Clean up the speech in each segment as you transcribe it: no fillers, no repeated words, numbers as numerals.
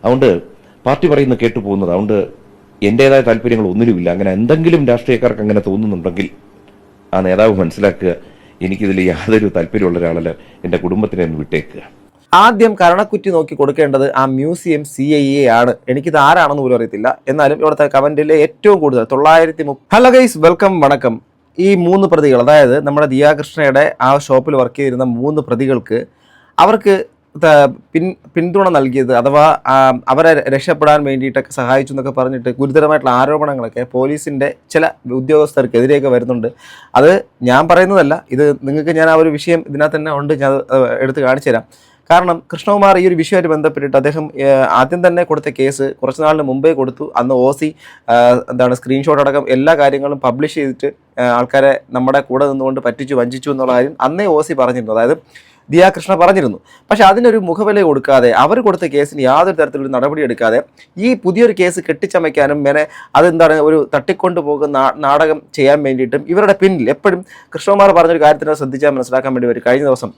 അതുകൊണ്ട് പാർട്ടി പറയുന്നത് കേട്ടു പോകുന്നത്. അതുകൊണ്ട് എൻ്റേതായ താല്പര്യങ്ങൾ ഒന്നിനുമില്ല. അങ്ങനെ എന്തെങ്കിലും രാഷ്ട്രീയക്കാർക്ക് അങ്ങനെ തോന്നുന്നുണ്ടെങ്കിൽ ആ നേതാവ് മനസ്സിലാക്കുക, എനിക്കിതിൽ യാതൊരു താല്പര്യമുള്ള ഒരാളല്ല, എൻ്റെ കുടുംബത്തിനെ ഒന്ന് വിട്ടേക്കുക. ആദ്യം കരണക്കുറ്റി നോക്കി കൊടുക്കേണ്ടത് ആ മ്യൂസിയം CIA ആണ്. എനിക്കിത് ആരാണെന്ന് പോലും അറിയത്തില്ല. എന്നാലും ഇവിടുത്തെ കമന്റിലെ ഏറ്റവും കൂടുതൽ 930. ഹലോ ഗൈസ്, വെൽക്കം, വണക്കം. ഈ 3 പ്രതികൾ, അതായത് നമ്മുടെ ദിയാകൃഷ്ണയുടെ ആ ഷോപ്പിൽ വർക്ക് ചെയ്തിരുന്ന 3 പ്രതികൾക്ക് അവർക്ക് പിന്തുണ നൽകിയത്, അഥവാ അവരെ രക്ഷപ്പെടാൻ വേണ്ടിയിട്ടൊക്കെ സഹായിച്ചു എന്നൊക്കെ പറഞ്ഞിട്ട് ഗുരുതരമായിട്ടുള്ള ആരോപണങ്ങളൊക്കെ പോലീസിൻ്റെ ചില ഉദ്യോഗസ്ഥർക്കെതിരെയൊക്കെ വരുന്നുണ്ട്. അത് ഞാൻ പറയുന്നതല്ല, ഇത് നിങ്ങൾക്ക് ഞാൻ ആ ഒരു വിഷയം ഇതിനകത്ത് തന്നെ ഉണ്ട്, ഞാൻ എടുത്ത് കാണിച്ചു തരാം. കാരണം കൃഷ്ണകുമാർ ഈ ഒരു വിഷയമായിട്ട് ബന്ധപ്പെട്ടിട്ട് അദ്ദേഹം ആദ്യം തന്നെ കൊടുത്ത കേസ് കുറച്ച് നാളിന് മുമ്പേ കൊടുത്തു. അന്ന് OC സ്ക്രീൻഷോട്ട് അടക്കം എല്ലാ കാര്യങ്ങളും പബ്ലിഷ് ചെയ്തിട്ട് ആൾക്കാരെ നമ്മുടെ കൂടെ നിന്നുകൊണ്ട് പറ്റിച്ചു വഞ്ചിച്ചു എന്നുള്ള കാര്യം അന്നേ OC പറഞ്ഞിരുന്നു, അതായത് ദിയാകൃഷ്ണ പറഞ്ഞിരുന്നു. പക്ഷെ അതിനൊരു മുഖവില കൊടുക്കാതെ, അവർ കൊടുത്ത കേസിന് യാതൊരു തരത്തിലൊരു നടപടി എടുക്കാതെ ഈ പുതിയൊരു കേസ് കെട്ടിച്ചമയ്ക്കാനും ഒരു തട്ടിക്കൊണ്ടു പോകുന്ന നാടകം ചെയ്യാൻ വേണ്ടിയിട്ടും ഇവരുടെ പിന്നിൽ എപ്പോഴും കൃഷ്ണകുമാർ പറഞ്ഞൊരു കാര്യത്തിനെ ശ്രദ്ധിച്ചാൽ മനസ്സിലാക്കാൻ വേണ്ടി വരും. കഴിഞ്ഞ ദിവസം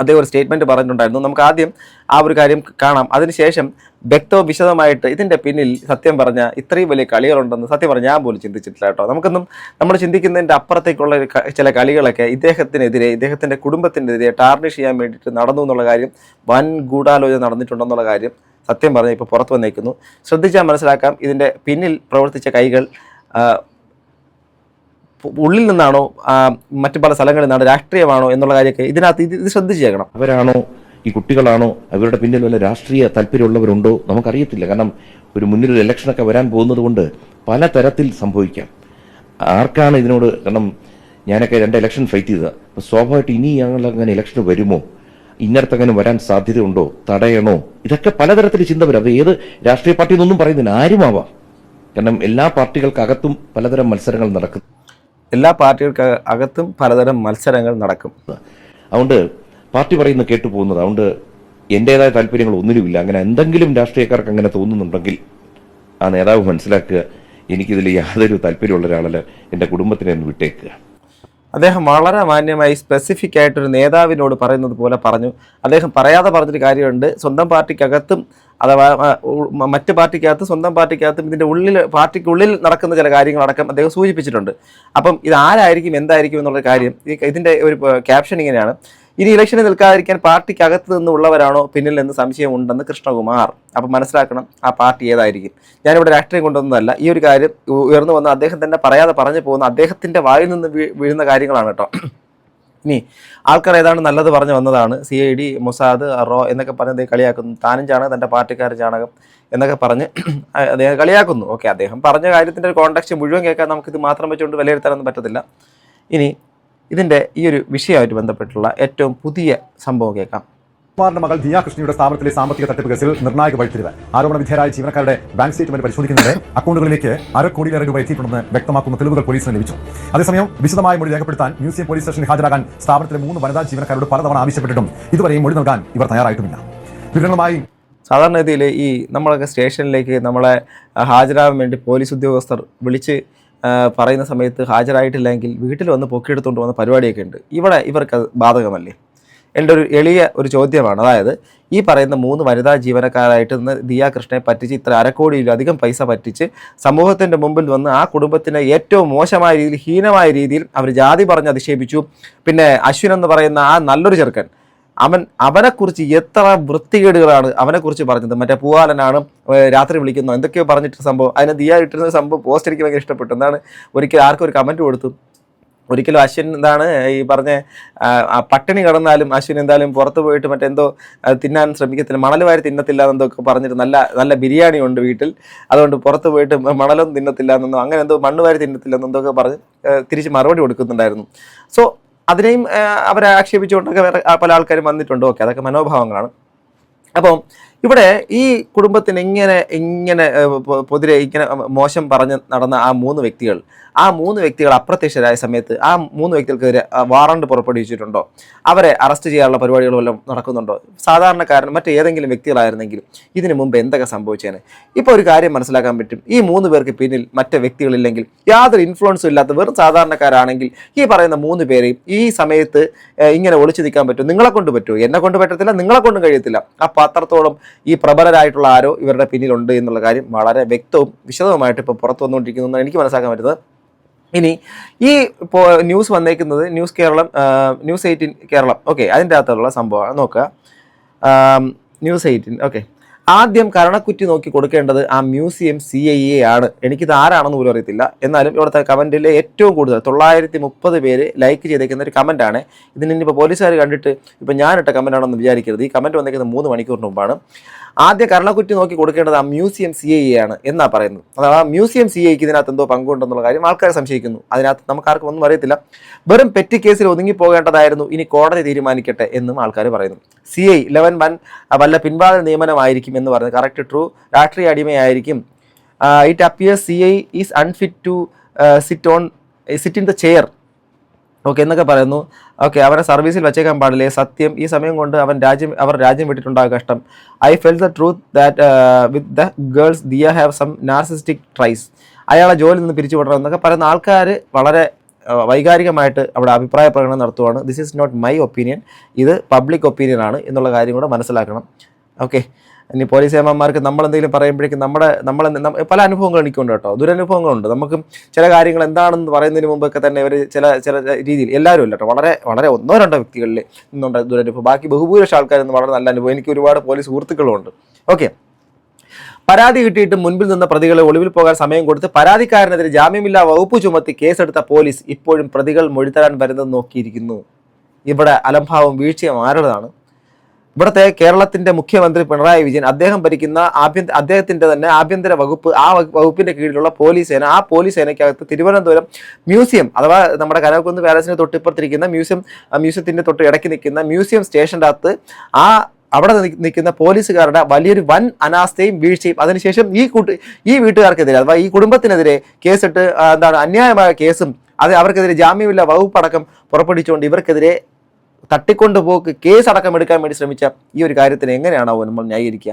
അദ്ദേഹം ഒരു സ്റ്റേറ്റ്മെൻറ്റ് പറഞ്ഞിട്ടുണ്ടായിരുന്നു. നമുക്ക് ആദ്യം ആ ഒരു കാര്യം കാണാം, അതിനുശേഷം വ്യക്തവും വിശദമായിട്ട് ഇതിൻ്റെ പിന്നിൽ സത്യം പറഞ്ഞാൽ ഇത്രയും വലിയ കളികളുണ്ടെന്ന് സത്യം പറഞ്ഞാൽ ഞാൻ പോലും ചിന്തിച്ചിട്ടില്ല കേട്ടോ. നമുക്കൊന്നും നമ്മൾ ചിന്തിക്കുന്നതിൻ്റെ അപ്പുറത്തേക്കുള്ള ചില കളികളൊക്കെ ഇദ്ദേഹത്തിനെതിരെ, ഇദ്ദേഹത്തിൻ്റെ കുടുംബത്തിനെതിരെ ടാർണിഷ് ചെയ്യാൻ വേണ്ടിയിട്ട് നടന്നു എന്നുള്ള കാര്യം, വൻ ഗൂഢാലോചന നടന്നിട്ടുണ്ടെന്നുള്ള കാര്യം സത്യം പറഞ്ഞാൽ ഇപ്പോൾ പുറത്തു വന്നേക്കുന്നു. ശ്രദ്ധിച്ചാൽ മനസ്സിലാക്കാം ഇതിൻ്റെ പിന്നിൽ പ്രവർത്തിച്ച കൈകൾ ഉള്ളിൽ നിന്നാണോ മറ്റു പല സ്ഥലങ്ങളിൽ നിന്നാണോ രാഷ്ട്രീയമാണോ എന്നുള്ള കാര്യമൊക്കെ ഇതിനകത്ത് ഇത് ശ്രദ്ധിച്ചേക്കണം. അവരാണോ, ഈ കുട്ടികളാണോ, അവരുടെ പിന്നിൽ വല്ല രാഷ്ട്രീയ താല്പര്യമുള്ളവരുണ്ടോ നമുക്കറിയത്തില്ല. കാരണം ഒരു മുന്നിൽ ഇലക്ഷനൊക്കെ വരാൻ പോകുന്നത് കൊണ്ട് പല തരത്തിൽ സംഭവിക്കാം. ആർക്കാണ് ഇതിനോട്, കാരണം ഞാനൊക്കെ 2 ഇലക്ഷൻ ഫൈറ്റ് ചെയ്തതാണ്. അപ്പോൾ സ്വാഭാവികമായിട്ട് ഇനി ഞങ്ങൾ അങ്ങനെ ഇലക്ഷന് വരുമോ, ഇന്നടത്തങ്ങനെ വരാൻ സാധ്യതയുണ്ടോ, തടയണോ, ഇതൊക്കെ പലതരത്തിൽ ചിന്ത വരും. അത് ഏത് രാഷ്ട്രീയ പാർട്ടി എന്നൊന്നും പറയുന്നില്ല, ആരുമാവാം. കാരണം എല്ലാ പാർട്ടികൾക്കകത്തും പലതരം മത്സരങ്ങൾ നടക്കും. എല്ലാ പാർട്ടികൾക്ക് അകത്തും പലതരം മത്സരങ്ങൾ നടക്കും. അതുകൊണ്ട് പാർട്ടി പറയുന്നത് കേട്ടു പോകുന്നത്. അതുകൊണ്ട് എൻ്റേതായ താല്പര്യങ്ങൾ ഒന്നിനുമില്ല. അങ്ങനെ എന്തെങ്കിലും രാഷ്ട്രീയക്കാർക്ക് അങ്ങനെ തോന്നുന്നുണ്ടെങ്കിൽ ആ നേതാവ് മനസ്സിലാക്കുക, എനിക്കിതിൽ യാതൊരു താല്പര്യമുള്ള ഒരാളല്ല, എൻ്റെ കുടുംബത്തിനെ ഒന്ന് വിട്ടേക്കുക. അദ്ദേഹം വളരെ മാന്യമായി സ്പെസിഫിക് ആയിട്ടൊരു നേതാവിനോട് പറയുന്നത് പോലെ പറഞ്ഞു. അദ്ദേഹം പറയാതെ പറഞ്ഞൊരു കാര്യമുണ്ട്, സ്വന്തം പാർട്ടിക്കകത്തും അഥവാ മറ്റ് പാർട്ടിക്കകത്തും സ്വന്തം പാർട്ടിക്കകത്തും ഇതിൻ്റെ പാർട്ടിക്കുള്ളിൽ നടക്കുന്ന ചില കാര്യങ്ങളടക്കം അദ്ദേഹം സൂചിപ്പിച്ചിട്ടുണ്ട്. അപ്പം ഇത് ആരായിരിക്കും എന്തായിരിക്കും എന്നുള്ള കാര്യം ഇതിൻ്റെ ഒരു ക്യാപ്ഷൻ ഇങ്ങനെയാണ്: ഇനി ഇലക്ഷന് നിൽക്കാതിരിക്കാൻ പാർട്ടിക്കകത്ത് നിന്നുള്ളവരാണോ പിന്നിൽ എന്ന് സംശയമുണ്ടെന്ന് കൃഷ്ണകുമാർ. അപ്പം മനസ്സിലാക്കണം ആ പാർട്ടി ഏതായിരിക്കും. ഞാനിവിടെ രാഷ്ട്രീയം കൊണ്ടൊന്നുമല്ല, ഈ ഒരു കാര്യം ഉയർന്നു വന്ന അദ്ദേഹം തന്നെ പറയാതെ പറഞ്ഞു പോകുന്ന അദ്ദേഹത്തിൻ്റെ വായിൽ നിന്ന് വീഴുന്ന കാര്യങ്ങളാണ് കേട്ടോ. ഇനി ആൾക്കാർ ഏതാണ് നല്ലത് പറഞ്ഞു വന്നതാണ്, CID, മൊസാദ്, റോ എന്നൊക്കെ പറഞ്ഞ് കളിയാക്കുന്നു. താനും ചാണകം, തൻ്റെ പാർട്ടിക്കാർ ചാണകം എന്നൊക്കെ പറഞ്ഞ് അദ്ദേഹം കളിയാക്കുന്നു. ഓക്കെ, അദ്ദേഹം പറഞ്ഞ കാര്യത്തിൻ്റെ ഒരു കോൺടാക്സ്റ്റ് മുഴുവൻ കേൾക്കാൻ നമുക്കിത് മാത്രം വെച്ചുകൊണ്ട് വിലയിരുത്താനൊന്നും പറ്റത്തില്ല. ഇനി ഇതിൻ്റെ ഈ ഒരു വിഷയമായിട്ട് ബന്ധപ്പെട്ടുള്ള ഏറ്റവും പുതിയ സംഭവം കേൾക്കാം. കുമാറിന്റെ മകൾ ദിയാകൃഷ്ണയുടെ സ്ഥാപനത്തിലെ സാമ്പത്തിക തട്ടിപ്പ് കേസിൽ നിർണായക വഴിത്തിരിവ്. ആരോപണ വിധേയരായ ജീവനക്കാരുടെ ബാങ്ക് സ്റ്റേറ്റ്മെന്റ് പരിശോധിക്കുന്നതിന് അക്കൗണ്ടുകളിലേക്ക് $1.5 കോടി രൂപ എത്തിയിട്ടുണ്ടെന്ന് വ്യക്തമാക്കുന്ന തെളിവുകൾ പോലീസിന് ലഭിച്ചു. അതേസമയം വിശദമായ മൊഴി രേഖപ്പെടുത്താൻ മ്യൂസിയം പോലീസ് സ്റ്റേഷനിൽ ഹാജരാകാൻ സ്ഥാപനത്തിലെ 3 വനിതാ ജീവനക്കാരോട് പലതവണ ആവശ്യപ്പെട്ടിട്ടും ഇതുവരെയും മൊഴി നൽകാൻ ഇവർ തയ്യാറായിട്ടുമില്ല. വിവരങ്ങളുമായി സാധാരണഗതിയിൽ ഈ നമ്മളൊക്കെ സ്റ്റേഷനിലേക്ക് നമ്മളെ ഹാജരാകാൻ വേണ്ടി പോലീസ് ഉദ്യോഗസ്ഥർ വിളിച്ച് പറയുന്ന സമയത്ത് ഹാജരായിട്ടില്ലെങ്കിൽ വീട്ടിൽ വന്ന് പൊക്കിയെടുത്തുകൊണ്ട് വന്ന പരിപാടിയൊക്കെ ഉണ്ട്. ഇവിടെ ഇവർക്ക് ബാധകമല്ലേ? എൻ്റെ ഒരു എളിയ ഒരു ചോദ്യമാണ്. അതായത് ഈ പറയുന്ന 3 വനിതാ ജീവനക്കാരായിട്ട് നിന്ന് ദിയാകൃഷ്ണനെ പറ്റിച്ച് ഇത്ര $1.5 കോടിയിലധികം പൈസ പറ്റിച്ച് സമൂഹത്തിൻ്റെ മുമ്പിൽ വന്ന് ആ കുടുംബത്തിനെ ഏറ്റവും മോശമായ രീതിയിൽ, ഹീനമായ രീതിയിൽ അവർ ജാതി പറഞ്ഞ് അധിക്ഷേപിച്ചു. പിന്നെ അശ്വിൻ എന്ന് പറയുന്ന ആ നല്ലൊരു ചെറുക്കൻ, അവനെക്കുറിച്ച് എത്ര വൃത്തികേടുകളാണ് അവനെക്കുറിച്ച് പറഞ്ഞത്. മറ്റേ പൂവാലനാണ്, രാത്രി വിളിക്കുന്നു, എന്തൊക്കെയോ പറഞ്ഞിട്ട് സംഭവം. അതിനെ ദിയ ഇട്ടിരുന്ന സംഭവം പോസ്റ്റ് എനിക്ക് ഭയങ്കര ഇഷ്ടപ്പെട്ടു. എന്താണ്, ഒരിക്കൽ ആർക്കും ഒരു കമൻറ്റ് കൊടുത്തു, ഒരിക്കലും അശ്വിൻ ഈ പറഞ്ഞ പട്ടിണി കിടന്നാലും അശ്വിൻ എന്തായാലും പുറത്ത് പോയിട്ട് മറ്റെന്തോ തിന്നാൻ ശ്രമിക്കത്തില്ല, മണൽ വാരി തിന്നത്തില്ല എന്നൊക്കെ പറഞ്ഞിട്ട് നല്ല ബിരിയാണി ഉണ്ട് വീട്ടിൽ, അതുകൊണ്ട് പുറത്ത് പോയിട്ട് മണലൊന്നും തിന്നത്തില്ല എന്നോ അങ്ങനെ എന്തോ മണ്ണ് വാരി തിന്നത്തില്ല എന്നൊക്കെ പറഞ്ഞ് തിരിച്ച് മറുപടി കൊടുക്കുന്നുണ്ടായിരുന്നു. സോ അതിനെയും അവരെ ആക്ഷേപിച്ചുകൊണ്ടൊക്കെ പല ആൾക്കാരും വന്നിട്ടുണ്ട്. ഓക്കെ, അതൊക്കെ മനോഭാവങ്ങളാണ്. അപ്പം ഇവിടെ ഈ കുടുംബത്തിന് ഇങ്ങനെ പൊതുവെ ഇങ്ങനെ മോശം പറഞ്ഞ് നടന്ന ആ 3 വ്യക്തികൾ, ആ 3 വ്യക്തികൾ അപ്രത്യക്ഷരായ സമയത്ത് ആ 3 വ്യക്തികൾക്കെതിരെ വാറണ്ട് പുറപ്പെടുവിച്ചിട്ടുണ്ടോ? അവരെ അറസ്റ്റ് ചെയ്യാനുള്ള പരിപാടികൾ വല്ലതും നടക്കുന്നുണ്ടോ? സാധാരണക്കാരൻ മറ്റേതെങ്കിലും വ്യക്തികളായിരുന്നെങ്കിലും ഇതിനു മുമ്പ് എന്തൊക്കെ സംഭവിച്ചേനെ? ഇപ്പോൾ ഒരു കാര്യം മനസ്സിലാക്കാൻ പറ്റും, ഈ 3 പേർക്ക് പിന്നിൽ മറ്റ് വ്യക്തികളില്ലെങ്കിൽ, യാതൊരു ഇൻഫ്ലുവൻസും ഇല്ലാത്ത വെറും സാധാരണക്കാരാണെങ്കിൽ ഈ പറയുന്ന 3 പേരെയും ഈ സമയത്ത് ഇങ്ങനെ ഒളിച്ചു നിൽക്കാൻ പറ്റും? നിങ്ങളെ കൊണ്ട് പറ്റുമോ? എന്നെ കൊണ്ട് പറ്റത്തില്ല, നിങ്ങളെ കൊണ്ടും കഴിയത്തില്ല. ആ പത്രത്തോളം ഈ പ്രബലരായിട്ടുള്ള ആരോ ഇവരുടെ പിന്നിലുണ്ട് എന്നുള്ള കാര്യം വളരെ വ്യക്തവും വിശദവുമായിട്ട് ഇപ്പോൾ പുറത്തു വന്നുകൊണ്ടിരിക്കുന്നു എന്നാണ് എനിക്ക് മനസ്സിലാക്കാൻ പറ്റുന്നത്. ഇനി ഈ ന്യൂസ് വന്നേക്കുന്നത് news Keralam, news 18 Keralam, okay, അതിൻ്റെ അകത്തുള്ള സംഭവമാണ് നോക്കുക. News 18, okay. ആദ്യം കരണക്കുറ്റി നോക്കി കൊടുക്കേണ്ടത് ആ മ്യൂസിയം CIA ആണ്. എനിക്കിത് ആരാണെന്ന് പോലും അറിയത്തില്ല. എന്നാലും ഇവിടുത്തെ കമൻറ്റിൽ ഏറ്റവും കൂടുതൽ 930 പേര് ലൈക്ക് ചെയ്തേക്കുന്ന ഒരു കമൻറ്റാണ്. ഇതിന് ഇനിയിപ്പോൾ പോലീസുകാർ കണ്ടിട്ട് ഇപ്പം ഞാനിട്ട കമൻറ്റാണെന്ന് വിചാരിക്കരുത്. ഈ കമൻറ്റ് വന്നേക്കുന്നത് 3 മണിക്കൂറിന് മുമ്പാണ്. ആദ്യം കരണക്കുറ്റി നോക്കി കൊടുക്കേണ്ടത് ആ മ്യൂസിയം CIA ആണ് എന്നാ പറയുന്നത്. അഥവാ മ്യൂസിയം CIക്ക് ഇതിനകത്ത് എന്തോ പങ്കുണ്ടെന്നുള്ള കാര്യം ആൾക്കാർ സംശയിക്കുന്നു. അതിനകത്ത് നമുക്കാർക്കും ഒന്നും അറിയത്തില്ല. വെറും പെറ്റി കേസിൽ ഒതുങ്ങി പോകേണ്ടതായിരുന്നു, ഇനി കോടതി തീരുമാനിക്കട്ടെ എന്നും ആൾക്കാർ പറയുന്നു. CI 11 വല്ല പിൻവാതിൽ നിയമനമായിരിക്കും എന്ന് പറയുന്നത് കറക്റ്റ് ട്രൂ. രാഷ്ട്രീയ അടിമയായിരിക്കും. It appears CI is unfit to sit in the chair, okay എന്നൊക്കെ പറയുന്നു. ഓക്കെ, അവരെ സർവീസിൽ വെച്ചേക്കാൻ പാടില്ലേ, സത്യം, ഈ സമയം കൊണ്ട് അവർ രാജ്യം വിട്ടിട്ടുണ്ടാകും, കഷ്ടം. I felt the truth that with the girls they have some narcissistic traits. അയാളെ ജോലിയിൽ നിന്ന് പിരിച്ചുവിടണം എന്നൊക്കെ പറയുന്ന ആൾക്കാർ വളരെ വൈകാരികമായിട്ട് അവിടെ അഭിപ്രായ പ്രകടനം നടത്തുവാണ്. This is not my opinion, ഇത് പബ്ലിക് ഒപ്പീനിയൻ ആണ് എന്നുള്ള കാര്യം കൂടെ മനസ്സിലാക്കണം. ഓക്കെ, ഇനി പോലീസ് ഏമാന്മാർക്ക് നമ്മളെന്തെങ്കിലും പറയുമ്പോഴേക്കും പല അനുഭവങ്ങൾ എനിക്കുണ്ട് കേട്ടോ, ദുരനുഭവങ്ങളുണ്ട്. നമുക്ക് ചില കാര്യങ്ങൾ എന്താണെന്ന് പറയുന്നതിന് മുമ്പൊക്കെ തന്നെ അവർ ചില രീതിയിൽ, എല്ലാവരും ഇല്ല കേട്ടോ, വളരെ വളരെ 1-2 വ്യക്തികളിൽ നിന്നുണ്ട് ദുരനുഭവം. ബാക്കി ബഹുഭൂരിപക്ഷം ആൾക്കാരിൽ നിന്ന് വളരെ നല്ല അനുഭവം. എനിക്ക് ഒരുപാട് പോലീസ് സുഹൃത്തുക്കളുണ്ട്. ഓക്കെ, പരാതി കിട്ടിയിട്ട് മുൻപിൽ നിന്ന പ്രതികളെ ഒളിവിൽ പോകാൻ സമയം കൊടുത്ത് പരാതിക്കാരനെതിരെ ജാമ്യമില്ലാ വകുപ്പ് ചുമത്തി കേസെടുത്ത പോലീസ് ഇപ്പോഴും പ്രതികൾ മൊഴിതരാൻ വരുന്നത് നോക്കിയിരിക്കുന്നു. ഇവിടെ അലംഭാവം വീഴ്ചയും ആരുടേതാണ്? ഇവിടുത്തെ കേരളത്തിന്റെ മുഖ്യമന്ത്രി പിണറായി വിജയൻ, അദ്ദേഹം ഭരിക്കുന്ന അദ്ദേഹത്തിന്റെ തന്നെ ആഭ്യന്തര വകുപ്പ്, ആ വകുപ്പിന്റെ കീഴിലുള്ള പോലീസ് സേന, ആ പോലീസ് സേനയ്ക്കകത്ത് തിരുവനന്തപുരം മ്യൂസിയം, അഥവാ നമ്മുടെ കനകക്കുന്ന് പാലസിന് തൊട്ടിപ്പുറത്തിരിക്കുന്ന മ്യൂസിയത്തിന്റെ തൊട്ട് ഇടയ്ക്ക് നിൽക്കുന്ന മ്യൂസിയം സ്റ്റേഷൻ്റെ അകത്ത് അവിടെ നിൽക്കുന്ന പോലീസുകാരുടെ വലിയൊരു വൻ അനാസ്ഥയും വീഴ്ചയും, അതിനുശേഷം ഈ വീട്ടുകാർക്കെതിരെ അഥവാ ഈ കുടുംബത്തിനെതിരെ കേസിട്ട് അന്യായമായ കേസും അവർക്കെതിരെ ജാമ്യമില്ല വകുപ്പടക്കം പുറപ്പെടുവിച്ചുകൊണ്ട് ഇവർക്കെതിരെ തട്ടിക്കൊണ്ടുപോക്ക് കേസ് അടക്കം എടുക്കാൻ വേണ്ടി ശ്രമിച്ച ഈ ഒരു കാര്യത്തിന് എങ്ങനെയാണോ നമ്മൾ ന്യായീകരിക്കുക?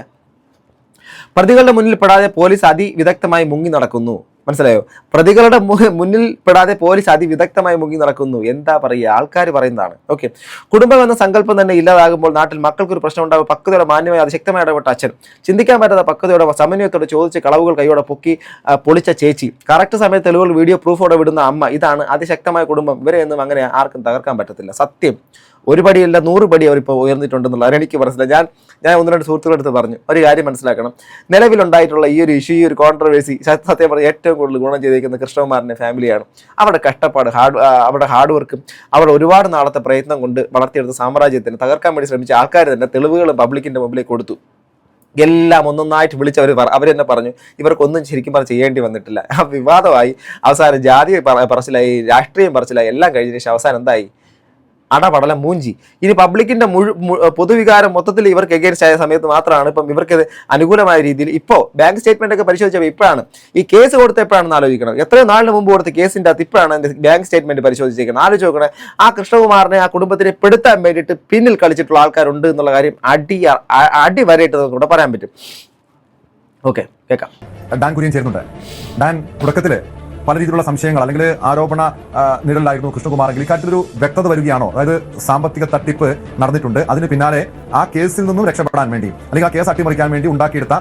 പ്രതികളുടെ മുന്നിൽ പെടാതെ പോലീസ് അതിവിദഗ്ധമായി മുങ്ങി നടക്കുന്നു. മനസ്സിലായോ? പ്രതികളുടെ മുന്നിൽ പെടാതെ പോലീസ് അതിവിദഗ്ധമായി മുങ്ങി നടക്കുന്നു. എന്താ പറയുക, ആൾക്കാർ പറയുന്നതാണ്. ഓക്കെ, കുടുംബം എന്ന സങ്കല്പം തന്നെ ഇല്ലാതാകുമ്പോൾ നാട്ടിൽ മക്കൾക്കൊരു പ്രശ്നം ഉണ്ടാകും. പക്വതയോടെ മാന്യമായി അത് ശക്തമായി ഇടപെട്ട അച്ഛൻ, ചിന്തിക്കാൻ പറ്റാത്ത പക്വതയോടെ സമന്വയത്തോടെ ചോദിച്ച് കളവുകൾ കൈയോടെ പൊളിച്ച ചേച്ചി, കറക്റ്റ് സമയത്ത് തെളിവുകൾ വീഡിയോ പ്രൂഫോടെ വിടുന്ന അമ്മ, ഇതാണ് അതിശക്തമായ കുടുംബം. ഇവരെ ഒന്നും അങ്ങനെ ആർക്കും തകർക്കാൻ പറ്റത്തില്ല. സത്യം, ഒരു പടിയല്ല 100 പടി അവരിപ്പോൾ ഉയർന്നിട്ടുണ്ടെന്നുള്ള എനിക്ക് മനസ്സിലായി. ഞാൻ 1-2 സുഹൃത്തുക്കളുടെ അടുത്ത് പറഞ്ഞു, ഒരു കാര്യം മനസ്സിലാക്കണം, നിലവിലുണ്ടായിട്ടുള്ള ഈ ഒരു ഇഷ്യൂ, ഈ ഒരു കോൺട്രവേഴ്സി സത്യം പറഞ്ഞാൽ ഏറ്റവും കൂടുതൽ ഗുണം ചെയ്തിരിക്കുന്ന കൃഷ്ണകുമാറിൻ്റെ ഫാമിലിയാണ്. അവരുടെ കഷ്ടപ്പാട്, അവരുടെ ഹാർഡ് വർക്കും അവരുടെ ഒരുപാട് നാളത്തെ പ്രയത്നം കൊണ്ട് വളർത്തിയെടുത്ത സാമ്രാജ്യത്തിന് തകർക്കാൻ വേണ്ടി ശ്രമിച്ച ആൾക്കാർ തന്നെ തെളിവുകൾ പബ്ലിക്കിന്റെ മുമ്പിലേക്ക് കൊടുത്തു. എല്ലാം ഒന്നൊന്നായിട്ട് വിളിച്ച് അവരെന്നെ പറഞ്ഞു ഇവർക്കൊന്നും ശരിക്കും പറഞ്ഞ് ചെയ്യേണ്ടി വന്നിട്ടില്ല. വിവാദമായി, അവസാനം ജാതി പറച്ചിലായി, രാഷ്ട്രീയം പറച്ചിലായി, എല്ലാം കഴിഞ്ഞ ശേഷം അവസാനം എന്തായി? അടപടലം മൂഞ്ചി. ഇനി പബ്ലിക്കിന്റെ പൊതുവികാരം മൊത്തത്തിൽ ഇവർക്ക് എഗെയിൻസ്റ്റ് ആയ സമയത്ത് മാത്രമാണ് ഇപ്പം ഇവർക്ക് അനുകൂലമായ രീതിയിൽ ഇപ്പോൾ ബാങ്ക് സ്റ്റേറ്റ്മെന്റ് ഒക്കെ പരിശോധിച്ചപ്പോൾ ഇപ്പോഴാണ് ഈ കേസ് കൊടുത്ത എപ്പോഴാണെന്ന് ആലോചിക്കണം. എത്രയോ നാളിന് മുമ്പ് കൊടുത്ത കേസിന്റെ അകത്ത് ഇപ്പോഴാണ് ബാങ്ക് സ്റ്റേറ്റ്മെന്റ് പരിശോധിച്ചിരിക്കുന്നത്. ആലോചിച്ച് നോക്കണേ, ആ കൃഷ്ണകുമാറിനെ, ആ കുടുംബത്തിനെ പെടുത്താൻ വേണ്ടിയിട്ട് പിന്നിൽ കളിച്ചിട്ടുള്ള ആൾക്കാരുണ്ട് എന്നുള്ള കാര്യം അടി വരയിട്ട് കൂടെ പറയാൻ പറ്റും. ഓക്കെ, കേൾക്കാം. ഡാൻ കുര്യൻ ചേരുന്നുണ്ട്. ഡാൻ, തുടക്കത്തില് പല രീതിയിലുള്ള സംശയങ്ങൾ അല്ലെങ്കിൽ ആരോപണ നിഴലിലായിരുന്നു കൃഷ്ണകുമാറെങ്കിൽ ഇക്കാര്യത്തിലൊരു വ്യക്തത വരികയാണോ? അതായത് സാമ്പത്തിക തട്ടിപ്പ് നടന്നിട്ടുണ്ട്, അതിന് പിന്നാലെ ആ കേസിൽ നിന്നും രക്ഷപ്പെടാൻ വേണ്ടി അല്ലെങ്കിൽ ആ കേസ് അട്ടിമറിക്കാൻ വേണ്ടി ഉണ്ടാക്കിയെടുത്ത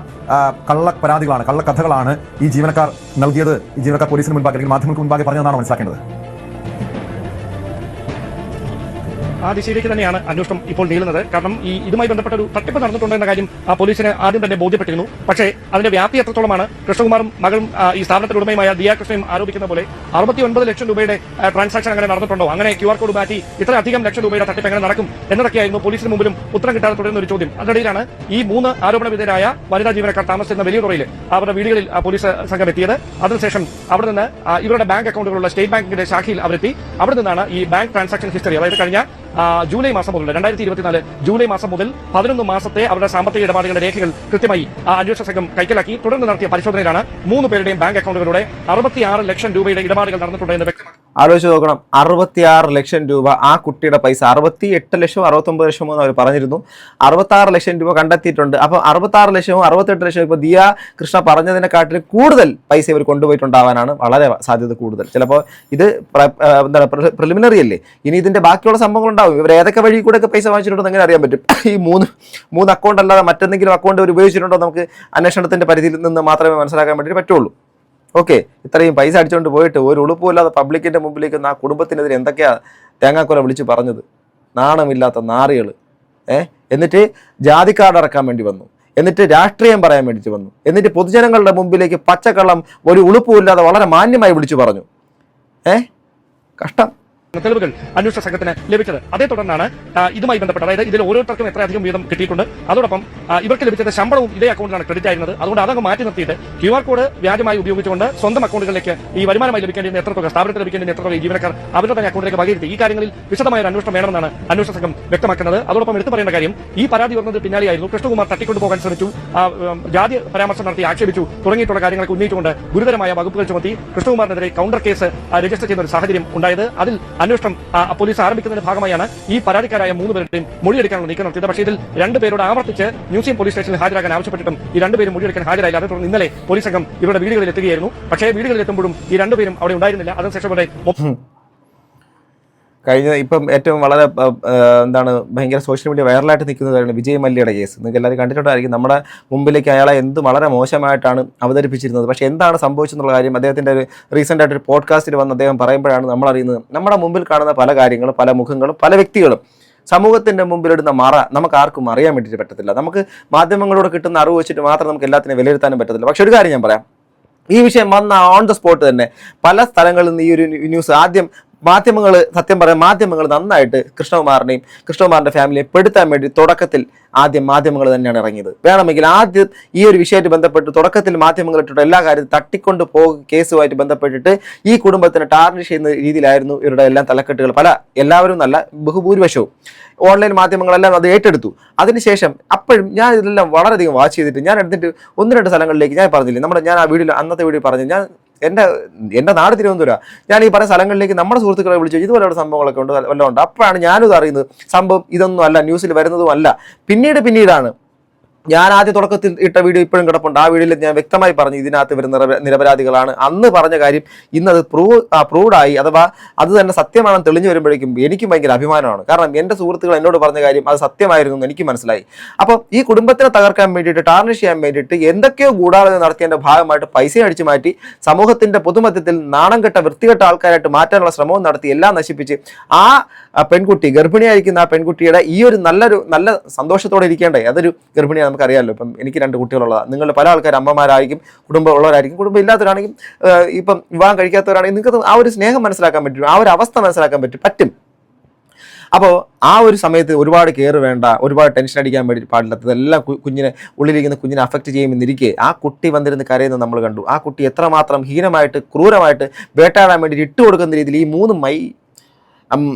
കള്ളപ്പരാതികളാണ്, കള്ളക്കഥകളാണ് ഈ ജീവനക്കാർ നൽകിയത്, ഈ ജീവനക്കാർ പോലീസിന് മുൻപാകെ അല്ലെങ്കിൽ മാധ്യമങ്ങൾക്ക് മുൻപാകെ പറഞ്ഞതെന്നാണ് മനസ്സിലാക്കേണ്ടത്. ആ ദിശയിലേക്ക് തന്നെയാണ് അന്വേഷണം ഇപ്പോൾ നീളുന്നത്. കാരണം ഇതുമായി ബന്ധപ്പെട്ട ഒരു തട്ടിപ്പ് നടന്നിട്ടുണ്ട് എന്ന കാര്യം പോലീസിന് ആദ്യം തന്നെ ബോധ്യപ്പെട്ടിരുന്നു. പക്ഷേ അതിന്റെ വ്യാപ്തി എത്രത്തോളമാണ്? കൃഷ്ണകുമാറും മകളും ഈ സ്ഥാപനത്തിന്റെ ഉടമയുമായ ദിയ കൃഷ്ണയും ആരോപിക്കുന്ന പോലെ 69 ലക്ഷം രൂപയുടെ ട്രാൻസാക്ഷൻ അങ്ങനെ നടന്നിട്ടുണ്ടോ? അങ്ങനെ QR കോഡ് മാറ്റി ഇത്രയധികം ലക്ഷം രൂപയുടെ തട്ടിപ്പ് എങ്ങനെ നടക്കും എന്നതൊക്കെയായിരുന്നു പോലീസിന് മുമ്പിലും ഉത്തരം കിട്ടാതെ തുടരുന്ന ഒരു ചോദ്യം. അതിനിടയിലാണ് ഈ 3 ആരോപണ വിധേയരായ വനിതാ ജീവനക്കാർ താമസിക്കുന്ന വലിയതുറയിൽ അവരുടെ വീടുകളിൽ പോലീസ് സംഘം എത്തിയത്. അതിനുശേഷം അവിടെ നിന്ന് ഇവരുടെ ബാങ്ക് അക്കൗണ്ടുകളുള്ള സ്റ്റേറ്റ് ബാങ്കിന്റെ ശാഖയിൽ അവരെത്തി. അവിടെ നിന്നാണ് ഈ ബാങ്ക് ട്രാൻസാക്ഷൻ ഹിസ്റ്ററി, അതായത് കഴിഞ്ഞ ജൂലൈ മാസം മുതൽ 2024 ജൂലൈ മാസം മുതൽ 11 മാസത്തെ അവരുടെ സാമ്പത്തിക ഇടപാടുകളുടെ രേഖകൾ കൃത്യമായി അന്വേഷണ സംഘം കൈക്കലാക്കി. തുടർന്ന് നടത്തിയ പരിശോധനയിലാണ് 3 പേരുടെയും ബാങ്ക് അക്കൗണ്ടുകളുടെ 66 ലക്ഷം രൂപയുടെ ഇടപാടുകൾ നടന്നിട്ടുണ്ട് എന്ന് വ്യക്തമാക്കി. ആലോചിച്ച് നോക്കണം, 66 ലക്ഷം രൂപ ആ കുട്ടിയുടെ പൈസ, 68 ലക്ഷമോ 69 ലക്ഷമോ എന്ന് അവർ പറഞ്ഞിരുന്നു. 66 ലക്ഷം രൂപ കണ്ടെത്തിയിട്ടുണ്ട്. അപ്പോൾ 66 ലക്ഷമോ 68 ലക്ഷമോ ഇപ്പോൾ ദിയ കൃഷ്ണ പറഞ്ഞതിനെക്കാട്ടിലും കൂടുതൽ പൈസ ഇവർ കൊണ്ടുപോയിട്ടുണ്ടാവാനാണ് വളരെ സാധ്യത കൂടുതൽ. ചിലപ്പോൾ ഇത് എന്താണ് പ്രിലിമിനറി അല്ലേ, ഇനി ഇതിന്റെ ബാക്കിയുള്ള സംഭവങ്ങൾ ഉണ്ടാവും. ഇവർ ഏതൊക്കെ വഴി കൂടെ ഒക്കെ പൈസ വാങ്ങിച്ചിട്ടുണ്ടെന്ന് എങ്ങനെ അറിയാൻ പറ്റും? ഈ മൂന്ന് അക്കൗണ്ട് അല്ലാതെ മറ്റെന്തെങ്കിലും അക്കൗണ്ട് അവർ ഉപയോഗിച്ചിട്ടുണ്ടോ നമുക്ക് അന്വേഷണത്തിന്റെ പരിധിയിൽ നിന്ന് മാത്രമേ മനസ്സിലാക്കാൻ വേണ്ടി പറ്റുള്ളൂ. ഓക്കെ, ഇത്രയും പൈസ അടിച്ചുകൊണ്ട് പോയിട്ട് ഒരു ഉളുപ്പുമില്ലാതെ പബ്ലിക്കിന്റെ മുമ്പിലേക്ക് ആ കുടുംബത്തിനെതിരെ എന്തൊക്കെയാ തേങ്ങാക്കൊല വിളിച്ച് പറഞ്ഞത്, നാണമില്ലാത്ത നാറികൾ. എന്നിട്ട് ജാതി കാർഡ് ഇറക്കാൻ വേണ്ടി വന്നു, എന്നിട്ട് രാഷ്ട്രീയം പറയാൻ വേണ്ടിയിട്ട് വന്നു, എന്നിട്ട് പൊതുജനങ്ങളുടെ മുമ്പിലേക്ക് പച്ചക്കള്ളം ഒരു ഉളുപ്പുമില്ലാതെ വളരെ മാന്യമായി വിളിച്ചു പറഞ്ഞു. കഷ്ടം. തെളിവുകൾ അന്വേഷണ സംഘത്തിന് ലഭിച്ചത്. അതേ തുടർന്നാണ് ഇതുമായി ബന്ധപ്പെട്ട്, അതായത് ഇതിൽ ഓരോരുത്തർക്കും എത്രയധികം വീതം കിട്ടിയിട്ടുണ്ട്, അതോടൊപ്പം ഇവർക്ക് ലഭിച്ചത് ശമ്പളവും ഇതേ അക്കൗണ്ടിലാണ് ക്രെഡിറ്റ് ആയിരുന്നത്. അതുകൊണ്ട് അതങ്ങ് മാറ്റി നിർത്തിയിട്ട് QR കോഡ് വ്യാജമായി ഉപയോഗിച്ചുകൊണ്ട് സ്വന്തം അക്കൗണ്ടുകളിലേക്ക് ഈ വരുമാനമായി ലഭിക്കേണ്ടിയിരുന്ന എത്ര തുക, സ്ഥാപനത്തിൽ ലഭിക്കേണ്ടിയിരുന്ന എത്ര തുക ജീവനക്കാർ അവരുടെ തന്നെ അക്കൗണ്ടിലേക്ക് വകയിരുത്തി. ഈ കാര്യങ്ങളിൽ വിശദമായ ഒരു അന്വേഷണം വേണമെന്നാണ് അന്വേഷണ സംഘം വ്യക്തമാക്കുന്നത്. അതോടൊപ്പം എടുത്തു പറയേണ്ട കാര്യം, ഈ പരാതി വന്നത് പിന്നാലെയായിരുന്നു കൃഷ്ണകുമാർ തട്ടിക്കൊണ്ടുപോകാൻ ശ്രമിച്ചു, ജാതി പരാമർശം നടത്തി ആക്ഷേപിച്ചു തുടങ്ങിയിട്ടുള്ള കാര്യങ്ങൾക്ക് ഉന്നയിച്ചുകൊണ്ട് ഗുരുതരമായ വകുപ്പുകൾ ചുമത്തി കൃഷ്ണകുമാറിനെതിരെ കൗണ്ടർ കേസ് രജിസ്റ്റർ ചെയ്യുന്ന ഒരു സാഹചര്യം ഉണ്ടായത്. അതിൽ അന്വേഷണം പോലീസ് ആരംഭിക്കുന്നതിന്റെ ഭാഗമായാണ് ഈ പരാതിക്കാരായ 3 പേരുടെയും മൊഴിയെടുക്കാനുള്ള നീക്കം നടത്തിയത്. പക്ഷേ ഇതിൽ 2 പേരോട് ആവർത്തിച്ച് മ്യൂസിയം പോലീസ് സ്റ്റേഷനിൽ ഹാജരാകാൻ ആവശ്യപ്പെട്ടിട്ടും ഈ 2 പേരും മൊഴിയെടുക്കാൻ ഹാജരായില്ല. അതേ തുടർന്ന് ഇന്നലെ പോലീസ് സംഘം ഇവരുടെ വീടുകളിൽ എത്തുകയായിരുന്നു. പക്ഷേ വീടുകളിൽ എത്തുമ്പോഴും ഈ 2 പേരും അവിടെ ഉണ്ടായിരുന്നില്ല. അതിനുശേഷം ഇവിടെ കഴിഞ്ഞ ഇപ്പം ഏറ്റവും വളരെ എന്താണ് ഭയങ്കര സോഷ്യൽ മീഡിയ വൈറലായിട്ട് നിൽക്കുന്നതാണ് വിജയ് മല്യയുടെ കേസ്. നിങ്ങൾക്ക് എല്ലാവരും കണ്ടിട്ടുണ്ടായിരിക്കും. നമ്മുടെ മുമ്പിലേക്ക് അയാളെ വളരെ മോശമായിട്ടാണ് അവതരിപ്പിച്ചിരുന്നത്. പക്ഷേ എന്താണ് സംഭവിച്ചെന്നുള്ള കാര്യം അദ്ദേഹത്തിൻ്റെ ഒരു റീസെൻ്റ് ആയിട്ടൊരു പോഡ്കാസ്റ്റിൽ വന്ന് അദ്ദേഹം പറയുമ്പോഴാണ് നമ്മൾ അറിയുന്നത്. നമ്മുടെ മുമ്പിൽ കാണുന്ന പല കാര്യങ്ങളും, പല മുഖങ്ങളും, പല വ്യക്തികളും സമൂഹത്തിൻ്റെ മുമ്പിലിടുന്ന മറ നമുക്ക് ആർക്കും അറിയാൻ വേണ്ടിയിട്ട് പറ്റത്തില്ല. നമുക്ക് മാധ്യമങ്ങളോട് കിട്ടുന്ന അറിവ് വെച്ചിട്ട് മാത്രം നമുക്ക് എല്ലാത്തിനും വിലയിരുത്താനും പറ്റത്തില്ല. പക്ഷെ ഒരു കാര്യം ഞാൻ പറയാം, ഈ വിഷയം വന്ന ഓൺ ദ സ്പോട്ട് തന്നെ പല സ്ഥലങ്ങളിൽ നിന്ന് ഈ ഒരു ന്യൂസ് ആദ്യം മാധ്യമങ്ങൾ, സത്യം പറയാം, മാധ്യമങ്ങൾ നന്നായിട്ട് കൃഷ്ണകുമാറിൻ്റെ ഫാമിലിയെ പെടുത്താൻ വേണ്ടി തുടക്കത്തിൽ ആദ്യം മാധ്യമങ്ങൾ തന്നെയാണ് ഇറങ്ങിയത്. വേണമെങ്കിൽ ആദ്യം ഈ ഒരു വിഷയമായിട്ട് ബന്ധപ്പെട്ട് തുടക്കത്തിൽ മാധ്യമങ്ങൾ ഇട്ടിട്ട് എല്ലാ കാര്യവും തട്ടിക്കൊണ്ട് കേസുമായിട്ട് ബന്ധപ്പെട്ടിട്ട് ഈ കുടുംബത്തിന് ടാർണിഷ് ചെയ്യുന്ന രീതിയിലായിരുന്നു ഇവരുടെ എല്ലാം തലക്കെട്ടുകൾ. എല്ലാവരും നല്ല ബഹുഭൂരിപക്ഷവും ഓൺലൈൻ മാധ്യമങ്ങളെല്ലാം അത് ഏറ്റെടുത്തു. അതിനുശേഷം അപ്പോഴും ഞാൻ ഇതെല്ലാം വളരെയധികം വാച്ച് ചെയ്തിട്ട് ഞാൻ എടുത്തിട്ട് 1-2 സ്ഥലങ്ങളിലേക്ക് ഞാൻ പറഞ്ഞില്ലേ, ഞാൻ ആ വീഡിയോ അന്നത്തെ വീഡിയോ പറഞ്ഞു, ഞാൻ എൻ്റെ നാട് തിരുവനന്തപുരം, ഞാൻ ഈ പറഞ്ഞ സ്ഥലങ്ങളിലേക്ക് നമ്മുടെ സുഹൃത്തുക്കളെ വിളിച്ചു ഇതുപോലെയുള്ള സംഭവങ്ങളൊക്കെ ഉണ്ട്, വല്ലതും ഉണ്ട്. അപ്പോഴാണ് ഞാനിത് അറിയുന്നത് സംഭവം ഇതൊന്നും അല്ല, ന്യൂസിൽ വരുന്നതും അല്ല. പിന്നീടാണ് ഞാൻ ആദ്യ തുടക്കത്തിൽ ഇട്ട വീഡിയോ ഇപ്പോഴും കിടപ്പുണ്ട്. ആ വീഡിയോയിൽ ഞാൻ വ്യക്തമായി പറഞ്ഞു ഇതിനകത്ത് ഇവർ നിരപരാധികളാണ്. അന്ന് പറഞ്ഞ കാര്യം ഇന്നത് പ്രൂവ്ഡായി, അഥവാ അത് തന്നെ സത്യമാണെന്ന് തെളിഞ്ഞു വരുമ്പോഴേക്കും എനിക്കും ഭയങ്കര അഭിമാനമാണ്. കാരണം എൻ്റെ സുഹൃത്തുക്കൾ എന്നോട് പറഞ്ഞ കാര്യം അത് സത്യമായിരുന്നു എന്ന് എനിക്ക് മനസ്സിലായി. അപ്പം ഈ കുടുംബത്തിനെ തകർക്കാൻ വേണ്ടിയിട്ട്, ടാർണിഷ് ചെയ്യാൻ വേണ്ടിയിട്ട് എന്തൊക്കെയോ ഗൂഢാലോചന നടത്തിയതിൻ്റെ ഭാഗമായിട്ട് പൈസ അടിച്ചു മാറ്റി സമൂഹത്തിൻ്റെ പൊതുമധ്യത്തിൽ നാണം കെട്ട വൃത്തികെട്ട ആൾക്കാരായിട്ട് മാറ്റാനുള്ള ശ്രമവും നടത്തി എല്ലാം നശിപ്പിച്ച് ആ പെൺകുട്ടി, ഗർഭിണിയായിരിക്കുന്ന ആ പെൺകുട്ടിയുടെ ഈ ഒരു നല്ല സന്തോഷത്തോടെ ഇരിക്കേണ്ടേ, അതൊരു ഗർഭിണിയാണ് നമുക്കറിയാമല്ലോ. ഇപ്പം എനിക്ക് 2 കുട്ടികളുള്ളതാണ്. നിങ്ങൾ പല ആൾക്കാർ അമ്മമാരായിരിക്കും, കുടുംബം ഉള്ളവരായിരിക്കും, കുടുംബം ഇല്ലാത്തവരാണെങ്കിൽ ഇപ്പം വിവാഹം കഴിക്കാത്തവരാണെങ്കിൽ നിങ്ങൾക്ക് ആ ഒരു സ്നേഹം മനസ്സിലാക്കാൻ പറ്റും, ആ ഒരു അവസ്ഥ മനസ്സിലാക്കാൻ പറ്റും. അപ്പോൾ ആ ഒരു സമയത്ത് ഒരുപാട് കെയർ വേണ്ട, ഒരുപാട് ടെൻഷൻ അടിക്കാൻ വേണ്ടി പാടില്ലാത്തതെല്ലാം ഉള്ളിലിരിക്കുന്ന കുഞ്ഞിനെ അഫക്റ്റ് ചെയ്യുമെന്നിരിക്കെ ആ കുട്ടി വന്നിരുന്ന് കരയുന്നത് നമ്മൾ കണ്ടു. ആ കുട്ടി എത്രമാത്രം ഹീനമായിട്ട് ക്രൂരമായിട്ട് വേട്ടാടാൻ വേണ്ടി ഇട്ട് കൊടുക്കുന്ന രീതിയിൽ ഈ 3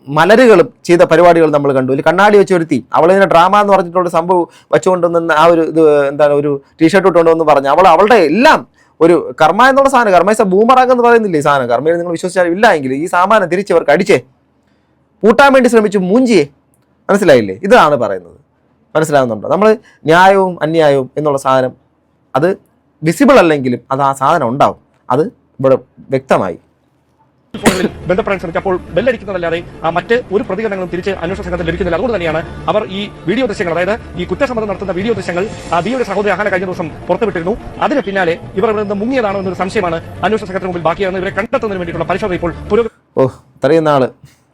മലരുകളും ചെയ്ത പരിപാടികൾ നമ്മൾ കണ്ടു. ഒരു കണ്ണാടി വെച്ച് ഒരുത്തി അവളിങ്ങനെ ഡ്രാമ എന്ന് പറഞ്ഞിട്ടുള്ള സംഭവം വെച്ചുകൊണ്ടുവന്ന ആ ഒരു ഒരു ടീഷർട്ട് ഇട്ടുകൊണ്ടെന്ന് പറഞ്ഞു അവളുടെ എല്ലാം ഒരു കർമ്മ എന്നുള്ള സാധനം, കർമ്മ ബൂമറാങ് എന്ന് പറയുന്നില്ലേ ഈ സാധനം, കർമ്മയിൽ നിങ്ങൾ വിശ്വസിച്ചാൽ ഇല്ല എങ്കിൽ ഈ സാമാനം തിരിച്ചവർക്ക് അടിച്ചേ പൂട്ടാൻ വേണ്ടി ശ്രമിച്ചു മൂഞ്ചിയെ. മനസ്സിലായില്ലേ? ഇതാണ് പറയുന്നത്. മനസ്സിലാകുന്നുണ്ടോ? നമ്മൾ ന്യായവും അന്യായവും എന്നുള്ള സാധനം അത് വിസിബിൾ അല്ലെങ്കിലും അത് ആ സാധനം ഉണ്ടാവും. അത് ഇവിടെ വ്യക്തമായി. ഫോണിൽ ബന്ധപ്പെടാൻ ശ്രമിച്ചപ്പോൾ ബെല്ലടിക്കുന്നതല്ലാതെ മറ്റ് ഒരു പ്രതികരണങ്ങളും തിരിച്ച് അന്വേഷണ സംഘത്തിൽ ലഭിക്കുന്നില്ല. അതുകൊണ്ട് തന്നെയാണ് അവർ ഈ വീഡിയോ ദൃശ്യങ്ങൾ, അതായത് ഈ കുറ്റസമ്മതം നടത്തുന്ന വീഡിയോ ദൃശ്യങ്ങൾ ദിയയുടെ സഹോദരി അഹാന കഴിഞ്ഞ ദിവസം പുറത്തുവിട്ടിരുന്നു. അതിന് പിന്നാലെ ഇവർ ഇവിടെ നിന്ന് മുങ്ങിയതാണോ എന്നൊരു സംശയമാണ് അന്വേഷണ സംഘത്തിന് മുമ്പിൽ ബാക്കിയാണ്. ഇവരെ കണ്ടെത്തുന്നതിന് വേണ്ടിയിട്ടുള്ള പരിശോധന ഇപ്പോൾ ഇത്രയും നാള്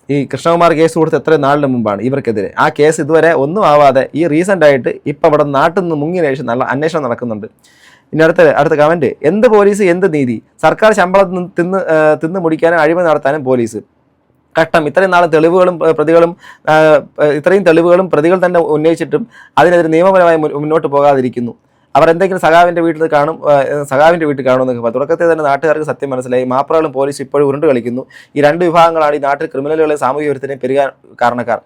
ഈ കൃഷ്ണകുമാർ കേസ് കൊടുത്ത് എത്രയും നാളിന് മുമ്പാണ് ഇവർക്കെതിരെ ആ കേസ് ഇതുവരെ ഒന്നും ആവാതെ ഈ റീസെന്റ് ആയിട്ട് ഇപ്പം ഇവിടെ നാട്ടിൽ നിന്ന് മുങ്ങിയ ശേഷം നല്ല അന്വേഷണം നടക്കുന്നുണ്ട്. ഇനി അടുത്ത കമന്റ്, എന്ത് പോലീസ് എന്ത് നീതി, സർക്കാർ ശമ്പളം തിന്ന് മുടിക്കാനും അഴിമതി നടത്താനും പോലീസ് കഷ്ടം. ഇത്രയും നാളും ഇത്രയും തെളിവുകളും പ്രതികൾ തന്നെ ഉന്നയിച്ചിട്ടും അതിനെതിരെ നിയമപരമായി മുന്നോട്ട് പോകാതിരിക്കുന്നു. അവർ എന്തെങ്കിലും സഖാവിൻ്റെ വീട്ടിൽ കാണുമെന്നൊക്കെ പറഞ്ഞു. തുടക്കത്തിൽ തന്നെ നാട്ടുകാർക്ക് സത്യം മനസ്സിലായി. മാപ്രകളും പോലീസ് ഇപ്പോഴും ഉരുണ്ട് കളിക്കുന്നു. ഈ 2 വിഭാഗങ്ങളാണ് ഈ നാട്ടിൽ ക്രിമിനലുകളെ സാമൂഹ്യ വിരുദ്ധനെ പെരുകാൻ കാരണക്കാർ.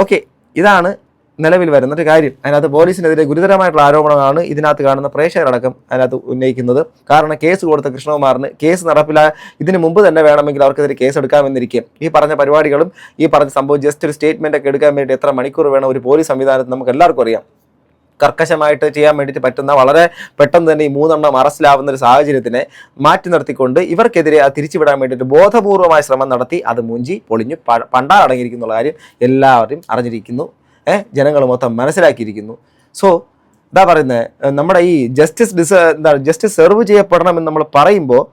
ഓക്കെ, ഇതാണ് നിലവിൽ വരുന്നൊരു കാര്യം. അതിനകത്ത് പോലീസിനെതിരെ ഗുരുതരമായിട്ടുള്ള ആരോപണമാണ് ഇതിനകത്ത് കാണുന്ന പ്രേക്ഷകരടക്കം അതിനകത്ത് ഉന്നയിക്കുന്നത്. കാരണം കേസ് കൊടുത്ത കൃഷ്ണകുമാറിന് കേസ് ഇതിന് മുമ്പ് തന്നെ വേണമെങ്കിൽ അവർക്കെതിരെ കേസ് എടുക്കാമെന്നിരിക്കും. ഈ പറഞ്ഞ പരിപാടികളും ഈ പറഞ്ഞ സംഭവം ജസ്റ്റ് ഒരു സ്റ്റേറ്റ്മെന്റ് ഒക്കെ എടുക്കാൻ വേണ്ടി എത്ര മണിക്കൂർ വേണം ഒരു പോലീസ് സംവിധാനത്തിൽ നമുക്ക് എല്ലാവർക്കും അറിയാം. കർക്കശമായിട്ട് ചെയ്യാൻ വേണ്ടിയിട്ട് പറ്റുന്ന വളരെ പെട്ടെന്ന് തന്നെ ഈ 3 എണ്ണം അറസ്റ്റിലാവുന്ന ഒരു സാഹചര്യത്തിനെ മാറ്റി നിർത്തിക്കൊണ്ട് ഇവർക്കെതിരെ അത് തിരിച്ചുവിടാൻ വേണ്ടിയിട്ട് ബോധപൂർവമായ ശ്രമം നടത്തി അത് മൂഞ്ചി പൊളിഞ്ഞു പണ്ടാടങ്ങിയിരിക്കുന്നുള്ള കാര്യം എല്ലാവരും അറിഞ്ഞിരിക്കുന്നു. ജനങ്ങൾ മൊത്തം മനസ്സിലാക്കിയിരിക്കുന്നു. സോ എന്താ പറയുന്നത്, നമ്മുടെ ഈ ജസ്റ്റിസ് സെർവ് ചെയ്യപ്പെടണമെന്ന് നമ്മൾ പറയുമ്പോൾ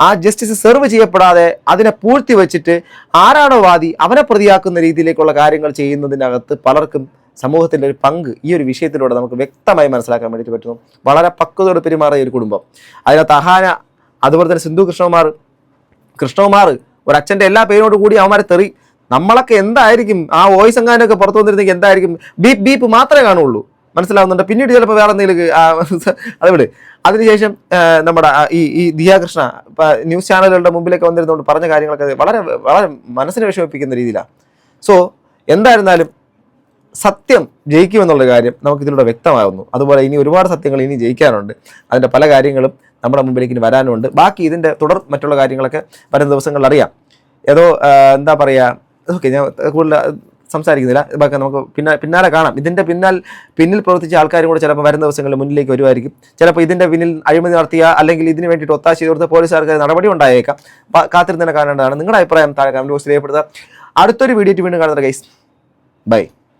ആ ജസ്റ്റിസ് സെർവ് ചെയ്യപ്പെടാതെ അതിനെ പൂഴ്ത്തി വെച്ചിട്ട് ആരാണോ വാദി അവനെ പ്രതിയാക്കുന്ന രീതിയിലേക്കുള്ള കാര്യങ്ങൾ ചെയ്യുന്നതിനകത്ത് പലർക്കും സമൂഹത്തിൻ്റെ ഒരു പങ്ക് ഈ ഒരു വിഷയത്തിലൂടെ നമുക്ക് വ്യക്തമായി മനസ്സിലാക്കാൻ വേണ്ടിയിട്ട് പറ്റുന്നു. വളരെ പക്വതയോടെ പെരുമാറിയ ഒരു കുടുംബം. അതിനകത്ത് അഹാന, അതുപോലെ തന്നെ സിന്ധു കൃഷ്ണകുമാർ ഒരു അച്ഛൻ്റെ എല്ലാ പേരോട് കൂടി അവന്മാരെ തെറി. നമ്മളൊക്കെ എന്തായിരിക്കും ആ വോയിസ് എങ്ങാനൊക്കെ പുറത്തു വന്നിരുന്നെങ്കിൽ എന്തായിരിക്കും, ബീപ്പ് മാത്രമേ കാണുള്ളൂ, മനസ്സിലാവുന്നുണ്ട്. പിന്നീട് ചിലപ്പോൾ വേറെ എന്തെങ്കിലും അതുകൊണ്ട് അതിനുശേഷം നമ്മുടെ ഈ ദിയാകൃഷ്ണ ന്യൂസ് ചാനലുകളുടെ മുമ്പിലേക്ക് വന്നിരുന്നുകൊണ്ട് പറഞ്ഞ കാര്യങ്ങളൊക്കെ വളരെ വളരെ മനസ്സിനെ വിഷമിപ്പിക്കുന്ന രീതിയിലാണ്. സോ എന്തായിരുന്നാലും സത്യം ജയിക്കുമെന്നുള്ള കാര്യം നമുക്കിതിലൂടെ വ്യക്തമാകുന്നു. അതുപോലെ ഇനി ഒരുപാട് സത്യങ്ങൾ ഇനി ജയിക്കാനുണ്ട്. അതിൻ്റെ പല കാര്യങ്ങളും നമ്മുടെ മുമ്പിലേക്ക് ഇനി വരാനുണ്ട്. ബാക്കി ഇതിൻ്റെ മറ്റുള്ള കാര്യങ്ങളൊക്കെ വരുന്ന ദിവസങ്ങളിൽ അറിയാം. ഏതോ എന്താ പറയുക, ഓക്കെ, ഞാൻ കൂടുതൽ സംസാരിക്കുന്നില്ല. ബാക്കി നമുക്ക് പിന്നാലെ കാണാം. ഇതിൻ്റെ പിന്നിൽ പ്രവർത്തിച്ച ആൾക്കാരും കൂടെ ചിലപ്പോൾ വരുന്ന ദിവസങ്ങളിൽ മുന്നിലേക്ക് വരുമായിരിക്കും. ചിലപ്പോൾ ഇതിൻ്റെ പിന്നിൽ അഴിമതി നടത്തിയ അല്ലെങ്കിൽ ഇതിന് വേണ്ടിയിട്ട് ഒത്താശ ചെയ്ത് കൊടുത്ത പോലീസുകാർക്ക് നടപടി ഉണ്ടായേക്കാം. കാത്തിരുന്ന് തന്നെ കാണേണ്ടതാണ്. നിങ്ങളുടെ അഭിപ്രായം താഴെ കമന്റ് ബോക്സിൽ രേഖപ്പെടുത്തുക. അടുത്തൊരു വീഡിയോ വീണ്ടും കാണുന്നത് ഗൈസ്. ബൈ.